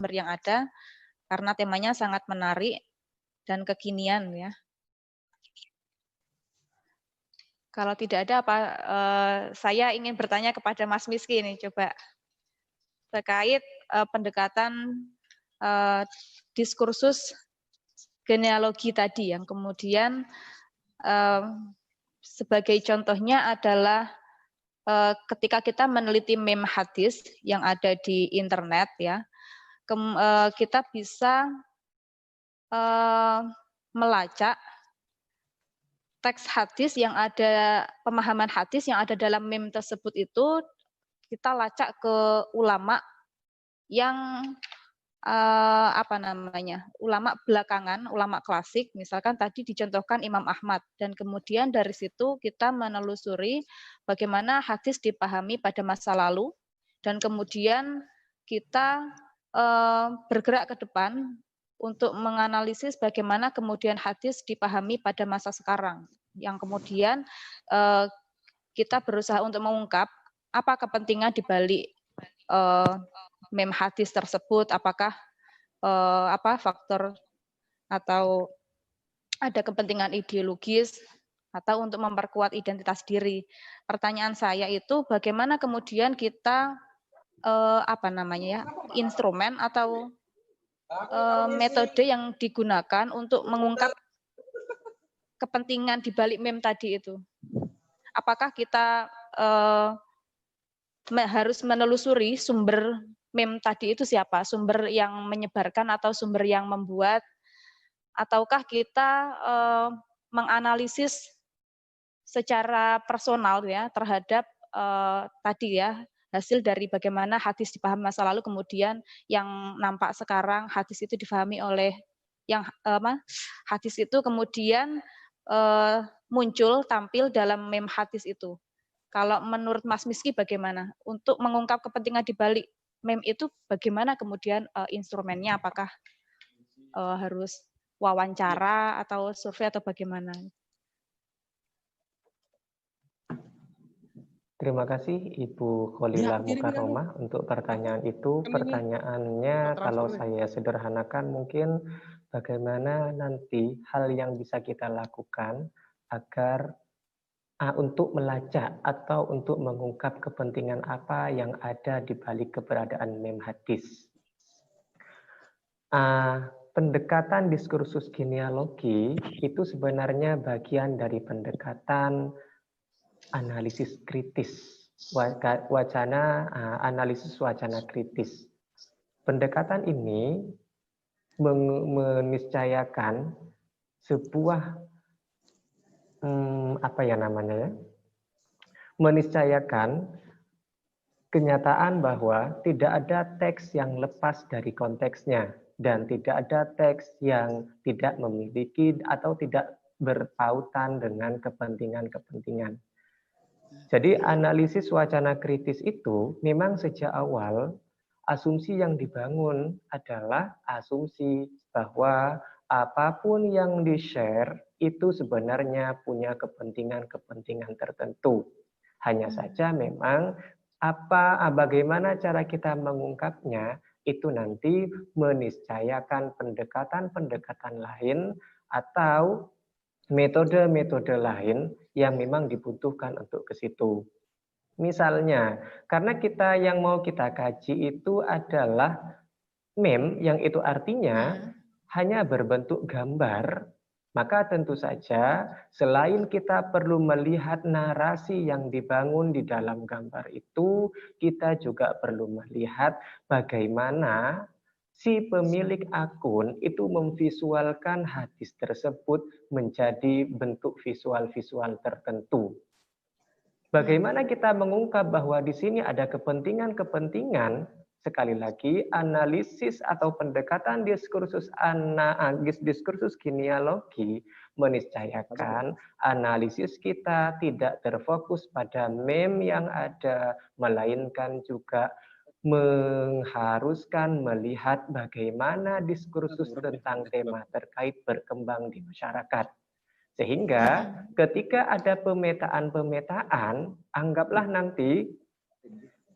narasumber yang ada karena temanya sangat menarik dan kekinian ya. Kalau tidak ada apa, saya ingin bertanya kepada Mas Miski ini coba terkait pendekatan diskursus genealogi tadi yang kemudian sebagai contohnya adalah ketika kita meneliti meme hadis yang ada di internet ya, kita bisa melacak teks hadis yang ada, pemahaman hadis yang ada dalam meme tersebut itu kita lacak ke ulama yang ulama belakangan, ulama klasik, misalkan tadi dicontohkan Imam Ahmad, dan kemudian dari situ kita menelusuri bagaimana hadis dipahami pada masa lalu, dan kemudian kita bergerak ke depan untuk menganalisis bagaimana kemudian hadis dipahami pada masa sekarang, yang kemudian kita berusaha untuk mengungkap apa kepentingan di balik meme hadis tersebut, apakah faktor atau ada kepentingan ideologis atau untuk memperkuat identitas diri. Pertanyaan saya itu bagaimana kemudian kita instrumen atau metode yang digunakan untuk mengungkap kepentingan di balik meme tadi itu. Apakah kita harus menelusuri sumber meme tadi itu siapa, sumber yang menyebarkan atau sumber yang membuat, ataukah kita menganalisis secara personal ya terhadap tadi ya hasil dari bagaimana hadis dipahami masa lalu, kemudian yang nampak sekarang hadis itu difahami oleh yang hadis itu kemudian muncul tampil dalam meme hadis itu. Kalau menurut Mas Miski bagaimana untuk mengungkap kepentingan di balik meme itu, bagaimana kemudian instrumennya, apakah harus wawancara atau survei atau bagaimana? Terima kasih Ibu Kholila Mukarromah untuk pertanyaan itu. Pertanyaannya kalau saya sederhanakan mungkin bagaimana nanti hal yang bisa kita lakukan agar untuk melacak atau untuk mengungkap kepentingan apa yang ada di balik keberadaan meme hadis. Pendekatan diskursus genealogi itu sebenarnya bagian dari pendekatan analisis kritis, analisis wacana kritis. Pendekatan ini meniscayakan sebuah meniscayakan kenyataan bahwa tidak ada teks yang lepas dari konteksnya dan tidak ada teks yang tidak memiliki atau tidak berpautan dengan kepentingan-kepentingan. Jadi analisis wacana kritis itu memang sejak awal asumsi yang dibangun adalah asumsi bahwa apapun yang di-share itu sebenarnya punya kepentingan-kepentingan tertentu. Hanya saja memang bagaimana cara kita mengungkapnya itu nanti meniscayakan pendekatan-pendekatan lain atau metode-metode lain yang memang dibutuhkan untuk ke situ. Misalnya, karena yang mau kita kaji itu adalah meme yang itu artinya hanya berbentuk gambar, maka tentu saja selain kita perlu melihat narasi yang dibangun di dalam gambar itu, kita juga perlu melihat bagaimana si pemilik akun itu memvisualkan hadis tersebut menjadi bentuk visual-visual tertentu. Bagaimana kita mengungkap bahwa di sini ada kepentingan-kepentingan, sekali lagi analisis atau pendekatan diskursus genealogi meniscayakan analisis kita tidak terfokus pada meme yang ada, melainkan juga mengharuskan melihat bagaimana diskursus tentang tema terkait berkembang di masyarakat. Sehingga ketika ada pemetaan-pemetaan, anggaplah nanti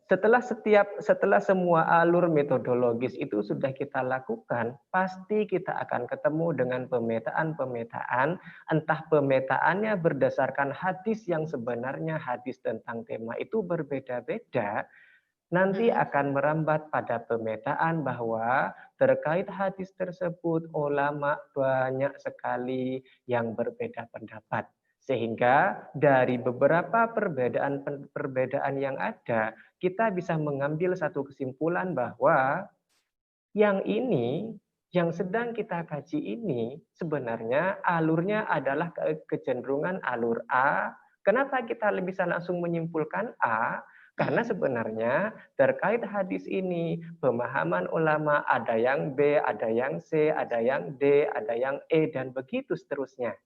setelah semua alur metodologis itu sudah kita lakukan, pasti kita akan ketemu dengan pemetaan, entah pemetaannya berdasarkan hadis yang sebenarnya hadis tentang tema itu berbeda-beda, nanti akan merambat pada pemetaan bahwa terkait hadis tersebut ulama banyak sekali yang berbeda pendapat. Sehingga dari beberapa perbedaan yang ada, kita bisa mengambil satu kesimpulan bahwa yang ini, yang sedang kita kaji ini, sebenarnya alurnya adalah kecenderungan alur A. Kenapa kita bisa langsung menyimpulkan A? Karena sebenarnya terkait hadis ini, pemahaman ulama ada yang B, ada yang C, ada yang D, ada yang E, dan begitu seterusnya.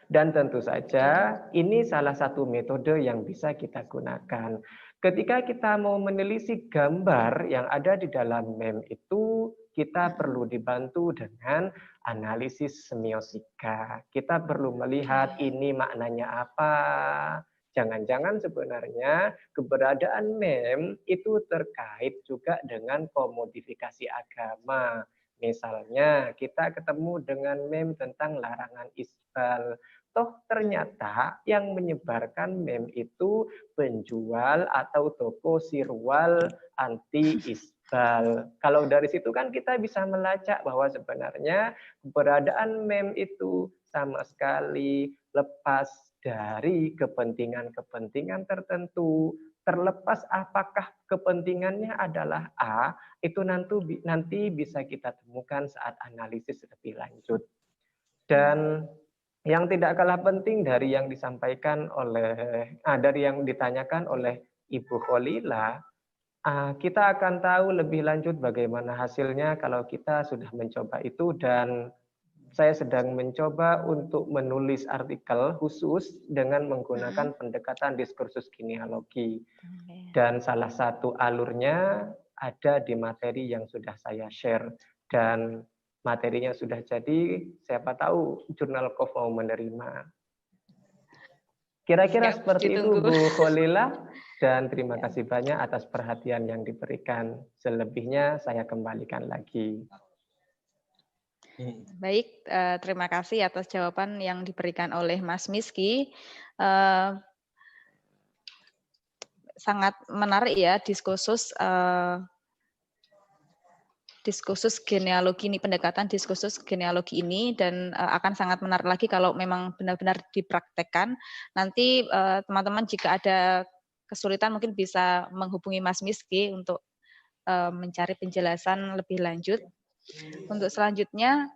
Dan tentu saja ini salah satu metode yang bisa kita gunakan. Ketika kita mau menelisik gambar yang ada di dalam meme itu, kita perlu dibantu dengan analisis semiosika. Kita perlu melihat ini maknanya apa. Jangan-jangan sebenarnya keberadaan meme itu terkait juga dengan komodifikasi agama. Misalnya kita ketemu dengan meme tentang larangan isbal. Toh ternyata yang menyebarkan meme itu penjual atau toko sirwal anti isbal. Kalau dari situ kan kita bisa melacak bahwa sebenarnya keberadaan meme itu sama sekali lepas dari kepentingan-kepentingan tertentu. Terlepas apakah kepentingannya adalah A, itu nanti bisa kita temukan saat analisis lebih lanjut. Dan yang tidak kalah penting dari yang disampaikan dari yang ditanyakan oleh Ibu Kholila, kita akan tahu lebih lanjut bagaimana hasilnya kalau kita sudah mencoba itu, dan saya sedang mencoba untuk menulis artikel khusus dengan menggunakan pendekatan diskursus genealogi. Dan salah satu alurnya ada di materi yang sudah saya share, dan materinya sudah jadi, siapa tahu Jurnal Kof mau menerima. Kira-kira seperti itu Bu Kholila, dan terima kasih banyak atas perhatian yang diberikan. Selebihnya saya kembalikan lagi. Baik, terima kasih atas jawaban yang diberikan oleh Mas Miski. Sangat menarik ya diskursus genealogi ini, pendekatan diskursus genealogi ini, dan akan sangat menarik lagi kalau memang benar-benar dipraktekkan. Nanti teman-teman jika ada kesulitan mungkin bisa menghubungi Mas Miski untuk mencari penjelasan lebih lanjut. Untuk selanjutnya